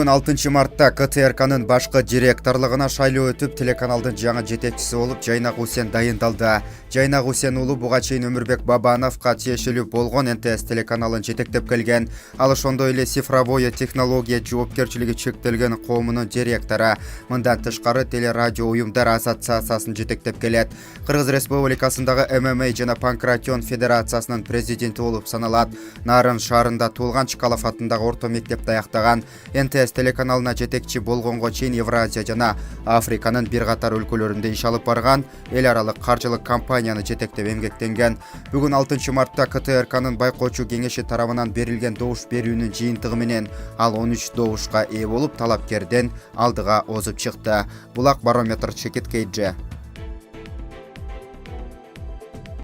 Бүгін 6 мартта КТРК'нын башкы директорлыгына шайлоо өтүп, телеканалдын жаңы жетекчиси болуп Жайнак Усен дайындалды. Жайнак Усен уулу буга чейин Өмүрбек Бабановго тиешелүү болгон НТС телеканалын жетектеп келген. Ал ошондой эле цифровое технология жоопкерчилиги чектелген коомунун директору. Мындан тышкары телерадио уюмдар ассоциациясын жетектеп келет. Кыргыз Республикасындагы ММА жана Панкратион Федерациясынын президенти болуп саналат. Нарын шаарында туулган, Чкалов атындагы орто мектепти аяктаган. НТС телеканалына жетекчи болгонго чейин Евразия жана Африканын бир катар өлкөлөрүндө иш алып барган, эл аралык каржылык компанияны жетектеп эмгектенген. Бүгүн 6 мартта КТРК'нын байкоочу кеңеши тарабынан берилген добуш берүүнүн жыйынтыгы менен ал 13 добушка ээ болуп, талапкерден алдыга озуп чыкты. Булак Барометр Чекиткейже.